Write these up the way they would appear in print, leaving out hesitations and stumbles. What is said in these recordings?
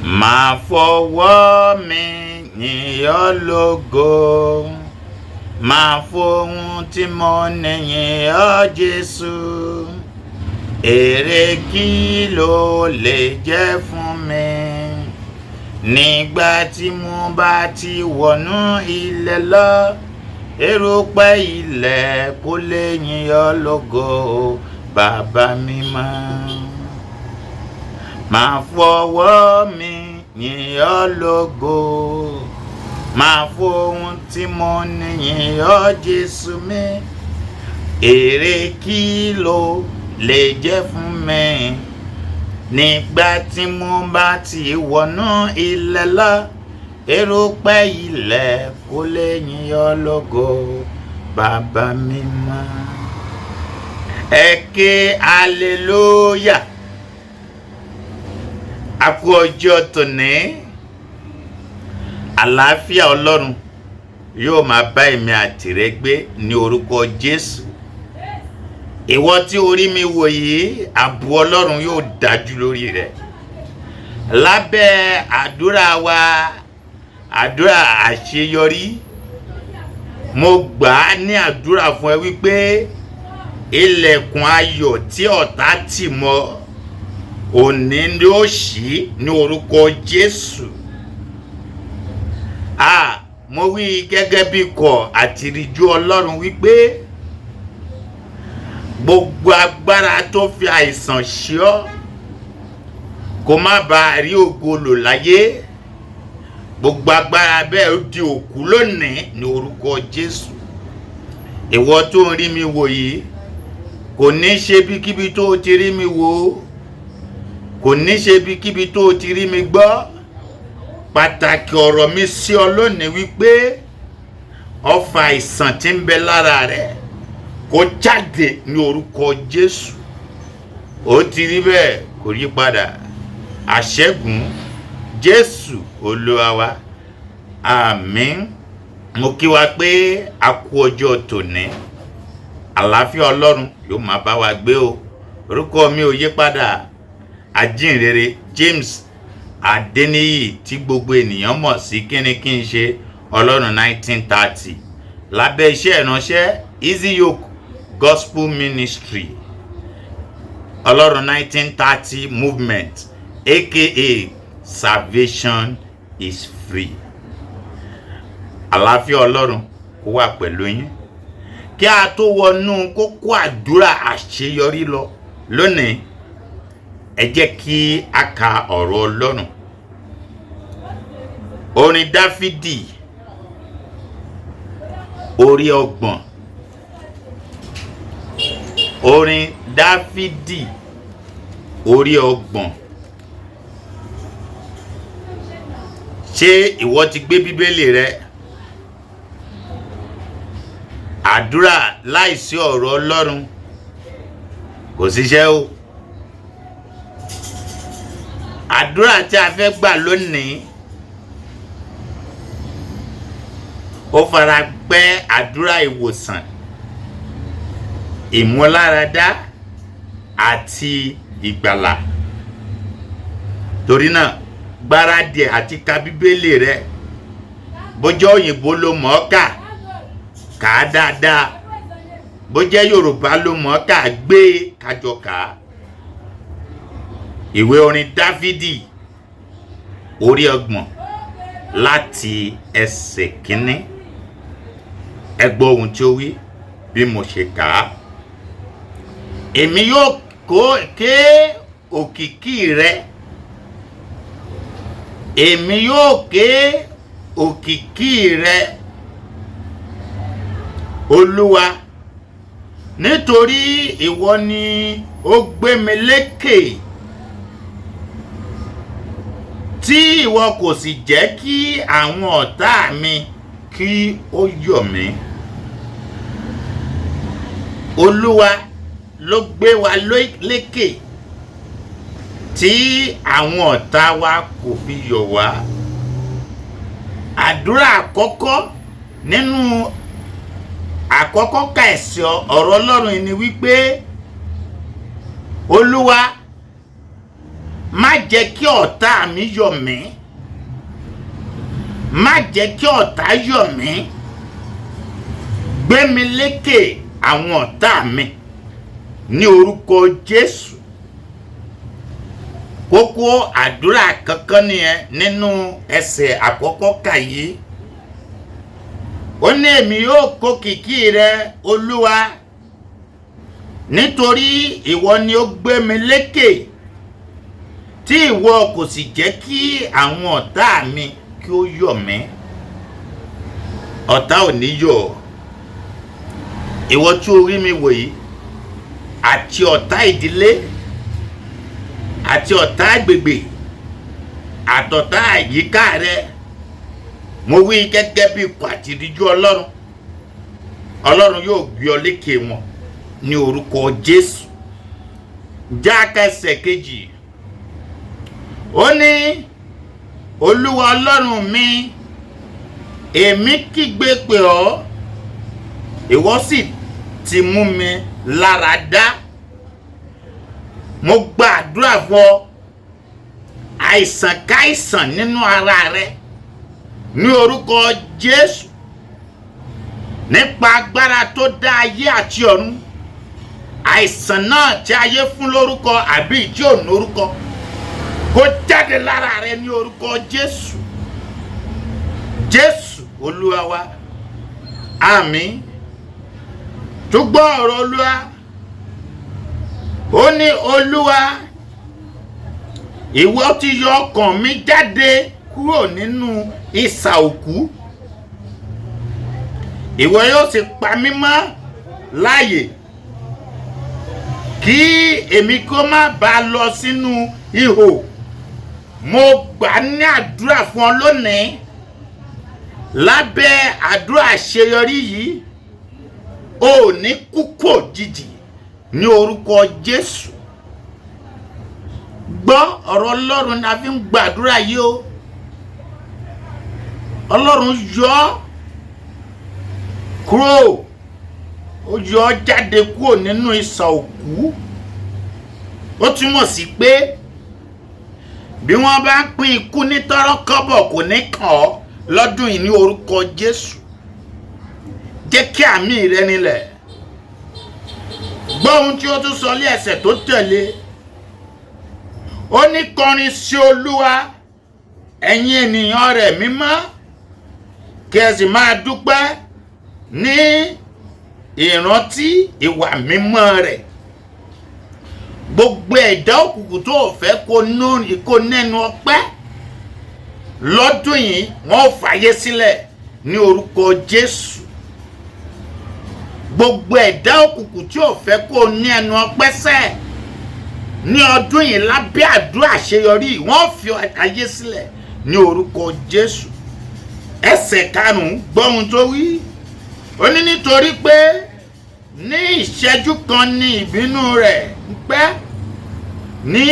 Máa fọwọ́ mi yìn ọ́ lógo, máa fohùn tí mo ní yìn ọ́ Jésù. Èrè kí ló lè jẹ́ fún mi nígbà tí mo bá ti wọnú ilẹ̀ lọ? Erùpẹ̀ ilẹ̀ kò lè yìn ọ́ lógo, bàbá mímọ́. Máa fọwọ́ mi yìn ọ́ lógo, máa fohùn tí mo ní yìn ọ́ Jésù mi. Èrè kí ló lè jẹ́ fún mi nígbà tí mo bá ti wọnú ilẹ̀ lọ? Erùpẹ̀ ilẹ̀ kò lè yìn ọ́ lógo, bàbá mímọ́. Ẹ ké hallelujah. A kú ọjọ́ tòní. Àlàáfíà Ọlọ́run yóò máa bá èmi àti rẹ gbé ní orúkọ Jésù. Ìwọ tí orí mi wò yìí, ààbò Ọlọ́run yóò dájú lórí rẹ. Lábẹ́ àdúrà wa, àdúrà àṣeyọrí, mo gbà á ní àdúrà fún ẹ wípé ilẹ̀kùn ayọ̀ tí ọ̀tá tì mọ́ òní ni ó ṣí ní orúkọ Jésù. Mo wí gẹ́gẹ́ bí ikọ̀ àtìríjú Ọlọ́run wípé gbogbo agbára tó fi àìsàn ṣe ọ́ kó má bàa rí ògo lò láyé, gbogbo agbára bẹ́ẹ̀ ó di òkú lónìí ní orúkọ Jésù. Ìwọ tó ń rí mi wò yìí, kò ní ṣe bíkíbi tó ti rí mi wò, kò ní ṣe bíkíbi tó ti rí mi gbọ́. Pàtàkì ọ̀rọ̀ mi sí ọ lónìí wípé ọfà àìsàn tí ń bẹ lára rẹ kó jáde ní orúkọ Jésù. Ó ti rí bẹ́ẹ̀, kò yí padà. Àṣẹ́gun Jésù Olúwa wa. Àmín. Mo kí wa pé a kú ọjọ́ tòní. Àlàáfíà Ọlọ́run yóò máa bá wa gbé o. Orúkọ mi ò yí padà. Àjíǹrere James Adéníyì tí gbogbo ènìyàn mọ̀ sí kíni kí n ṣe Ọlọ́run 1930 lábẹ́ iṣẹ́ ìránṣẹ́ Easy Yoke Gospel Ministry Ọlọ́run 1930 Movement aka Salvation is Free. Àlàáfíà Ọlọ́run kó wà pẹ̀lú yín. Kí a tó wọnú kókó àdúrà àṣeyọrí lọ lónìí, ẹ jẹ́ kí a ka ọ̀rọ̀ Ọlọ́run. Orin Dáfídì orí 30. Orin Dáfídì orí 30. Ṣé ìwọ ti gbé Bíbélì rẹ? Àdúrà láìsí ọ̀rọ̀ Ọlọ́run kò síṣẹ́ o. Àdúrà tí a fẹ́ gbà lónìí ó fara pẹ́ àdúrà ìwòsàn, ìmúláradá àti ìgbàlà. Torí náà, gbáradì àti ka Bíbélì rẹ. Bó jẹ́ òyìnbó ló mọ̀ ọ́ kà, kà á dáadáa. Bó jẹ́ Yorùbá ló mọ̀ ọ́ kà, gbé kájọ kà á. Ìwé orin Dáfídì orí 30 láti ẹsẹ̀ 1. Ẹ gbọ́ ohun tí ó wí bí mo ṣe kà á. Èmi yóò ké òkìkí rẹ. Èmi yóò ké òkìkí rẹ, Olúwa, nítorí ìwọ ni ó gbé mi lékè, tí ìwọ kò sì jẹ́ kí àwọn ọ̀tá mi kí ó yọ̀ mí. Olúwa ló gbé wa lékè tí àwọn ọ̀tá wa kò fi yọ̀ wá. Àdúrà àkọ́kọ́ nínú àkọ́kọ́ ká ẹ̀sìn ọ̀rọ̀ Ọlọ́run ni wípé Olúwa má jẹ́ kí ọ̀tá mi yọ̀ mí, má jẹ́ kí ọ̀tá yọ̀ mí, gbé mi lékè àwọn ọ̀tá mi ní orúkọ Jésù. Kókó àdúrà kankan nìyẹn nínú ẹsẹ̀ àkọ́kọ́ kà yìí. Ó ní èmi yóò kó kìkì rẹ Olúwa, nítorí ìwọ ni ó gbé mi lékè, tí ìwọ kò sì jẹ́ kí àwọn ọ̀tá mi kí ó yọ̀ mí. Ọ̀tá ò ní yọ̀. Ìwọ tí o rí mi wò yìí, àti ọ̀tá ìdílé, àti ọ̀tá agbègbè, àtọ̀tá àyíká rẹ, mo wí gẹ́gẹ́ bí ikọ̀ àti ìríjú Ọlọ́run. Ọlọ́run yóò gbé ọ lékè wọn ní orúkọ Jésù. Jákà ẹsẹ̀ kejì. Ó ní Olúwa Ọlọ́run mi, èmi kígbe pè ọ́, ìwọ sì ti mú mi lára dá. Mo gbàdúrà fún ọ, àìsàn káìsàn nínú ara rẹ ní orúkọ Jésù, nípa agbára tó dá ayé àti ọ̀run, àìsàn náà tí ayé fún lórúkọ àbí tí ò ní orúkọ, kó jáde lára rẹ ní orúkọ Jésù. Jésù Olúwa wa, àmín. Túgbọ́ ọ̀rọ̀ Olúwa. Ó ní Olúwa, ìwọ ti yọ ọkàn mi jáde kúrò nínú isà òkú, ìwọ yóò sì pa mí mọ́ láàyè, kí èmi kó má bàa lọ sínú ihò. Mo gbà ní àdúrà fún ọ lónìí, lábẹ́ àdúrà àṣeyọrí yìí, o ní kúkú òjijì ní orúkọ Jésù. Gbọ́ ọ̀rọ̀ Ọlọ́run la fi ń gbàdúrà yìí o. Ọlọ́run yọ ọ́ kúrò, ó yọ ọ́ jáde kúrò nínú isà òkú. Ó túmọ̀ sí pé bí wọ́n bá ń pín ikú ní tọ́rọ́kọ́bọ̀ kò ní kàn ọ́ lọ́dún yìí ní orúkọ Jésù. Jẹ́ kí àmì rẹ nílẹ̀. Gbọ́ ohun tí ó tún sọ ní ẹsẹ̀ tó tẹ̀lé. Ó ní kọrin sí Olúwa, ẹ̀yin ènìyàn rẹ̀ mímọ́, kí ẹ sì máa dúpẹ́ ní ìrántí ìwà mímọ́ rẹ̀. Gbogbo ẹ̀dá òkùnkùn tó fẹ́ kó nẹ́nu ọpẹ́ lọ́dún yìí, wọ́n fàyè sílẹ̀ ní orúkọ Jésù. Gbogbo ẹ̀dá òkùnkùn tí ò fẹ́ kó ní ẹnu ọpẹ́ sẹ́ ní ọdún yìí, lábẹ́ àdúrà àṣeyọrí, wọ́n fi ayé sílẹ̀ ní orúkọ Jésù. Ẹsẹ̀ karùn-ún gbọ́ ohun tó wí. Ó ní nítorí pé ní ìṣẹ́jú kan ní ìbínú rẹ̀ ń pẹ́, ní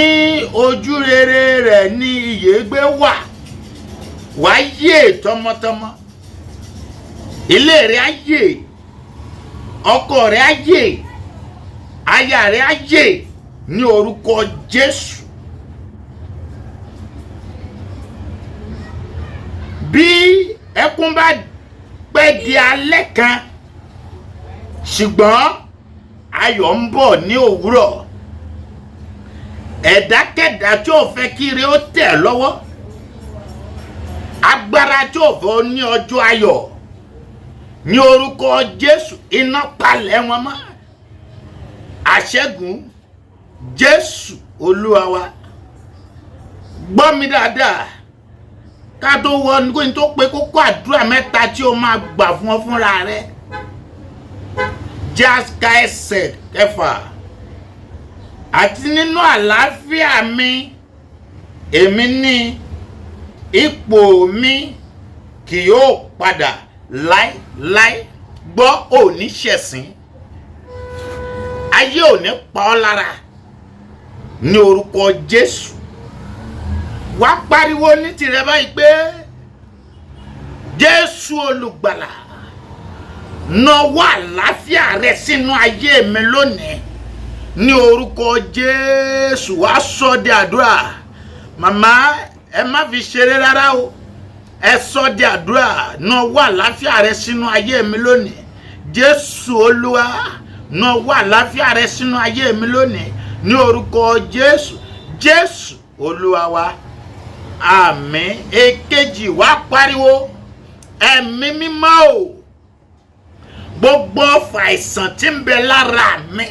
ojú rere rẹ̀ ní ìyè gbé wà. Wá yè tọmọtọmọ, ilé rẹ̀ á yè, ọkọ rẹ̀ á yè, aya rẹ̀ á yè ní orúkọ Jésù. Bí ẹkún bá pẹ́ di alẹ́ kan, ṣùgbọ́n ayọ̀ ń bọ̀ ní òwúrọ̀. Ẹ̀dákẹ́dá tí ò fẹ́ kí ire ó tẹ̀ lọ́wọ́, agbára tí ò fẹ́ ní ọjọ́ ayọ̀, ní orúkọ Jésù, iná palẹ̀ wọn mọ́. Àṣẹ́gun Jésù Olúwa wa. Gbọ́ mi dáadáa, ká tó wọ ní tó pé kókó àdúrà mẹ́ta tí ó máa gbà fún ọ fúnra rẹ. Jákà ẹsẹ̀ kẹfà. Àti nínú àlàáfíà mi, èmi ní ipò mi kì yóò padà láéláé. Gbọ́, òní ṣẹ̀sín, ayé ò ní pa ọ́ lára ní orúkọ Jésù. Wá pariwo ní tirẹ̀ báyìí pé Jésù olùgbàlà, nawọ́ àlàáfíà rẹ sínú ayé mi lónìí ní orúkọ Jésù. Wá sọ di àdúrà. màmá ẹ má fi ṣeré rárá o. Ẹ sọ di àdúrà náà wà láfíà rẹ sínú ayé mi lónìí. Jésù Olúwa náà wà láfíà rẹ sínú ayé mi lónìí. Ní orúkọ Jésù. Jésù Olúwa wa. Àmín. Èkejì wá pariwo. Ẹ̀mí mímọ́ o. Gbogbo àìsàn tí ń bẹ lára mi.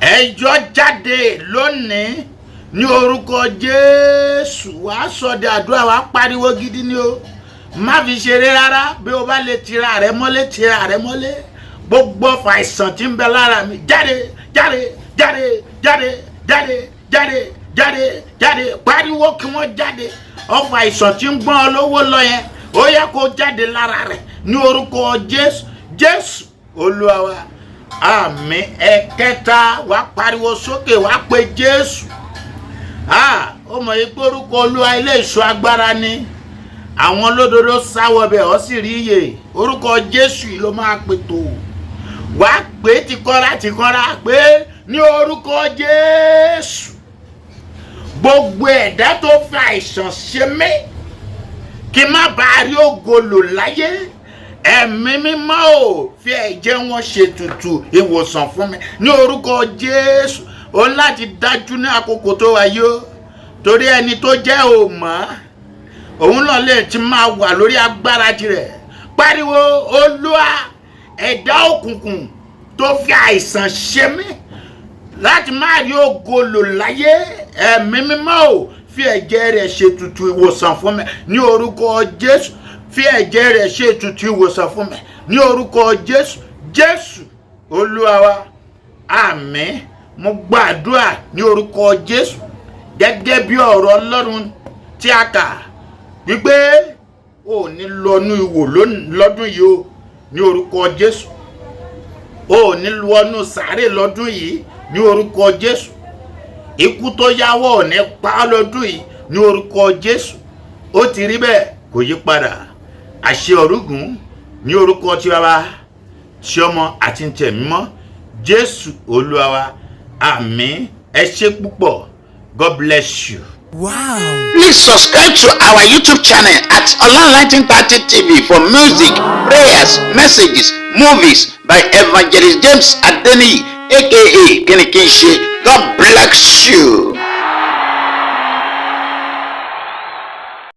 Ẹ yọ jáde lónìí. Ní orúkọ Jésù. Wá sọ di àdúrà wá pariwo gidi ni o. Má fi ṣeré rárá. Bí o bá lè tira rẹ mọ́lé, tira rẹ mọ́lé. Gbogbo àìsàn tí ń bẹ lára mi. Jáde, jáde, jáde, jáde, jáde, jáde, jáde, jáde. Pariwo kí wọ́n jáde. Ọfà àìsàn tí ń gbọ́n ọ lówó lọ yẹn. Ó yẹ kó jáde lára rẹ̀. Ní orúkọ Jésù. Jésù Olúwa wa. Àmín. Ẹ̀kẹta wá pariwo sókè wá pe Jésù. Ó mọ̀ yí pé orúkọ Olúwa ilé ìṣọ́ agbára ni. Àwọn olódodo sáwọ bẹ̀ ọ́ sì rí iye. Orúkọ Jésù yìí ló máa pè tó. Wá pé tìkọ́ra pé ní orúkọ Jésù. Gbogbo ẹ̀dá tó fi àìsàn ṣe mí. Kí má bàa rí ògo lò láyé. Ẹ̀mí mímọ́ ò fi ẹ̀jẹ̀ wọn ṣètùtù ìwòsàn fún mi. Ní orúkọ Jésù. Ó láti dájú ní àkókò tó wáyé o. Torí ẹni tó jẹ́ ò mọ̀. Òun náà lè ti máa wà lórí agbára tirẹ̀. Pariwo Olúwa ẹ̀dá òkùnkùn tó fi àìsàn ṣe mí. Láti má rí ògo lò láyé. Ẹ̀mí mímọ́ ò fi ẹ̀jẹ̀ rẹ̀ ṣètùtù ìwòsàn fún mi. Ní orúkọ Jésù. Fi ẹ̀jẹ̀ rẹ̀ ṣètùtù ìwòsàn fún mi. Ní orúkọ Jésù. Jésù Olúwa wa. Àmín. Mo gbàdúrà ní orúkọ Jésù gẹ́gẹ́ bí ọ̀rọ̀ Ọlọ́run tí a kà wípé ó ní lọ́nú ìwò lọ́dún yìí o. Ní orúkọ Jésù. Ó ní lọ́nú sàárè lọ́dún yìí. Ní orúkọ Jésù. Ikú tó yáwọ́ ní pa lọ́dún yìí. Ní orúkọ Jésù. Ó ti rí bẹ́ẹ̀ kò yí padà. Àṣẹ ọ̀rúgùn ní orúkọ tí Baba, tí Ọmọ àti ti Ẹ̀mí Mímọ́. Jésù Olúwa wa. Àmín. Ẹ ṣé púpọ̀. God bless you. Wow. Please subscribe to our YouTube channel at Olanitan 30 TV for music, prayers, messages, movies by Evangelist James Adeniyi, aka Kinikinse. God bless you.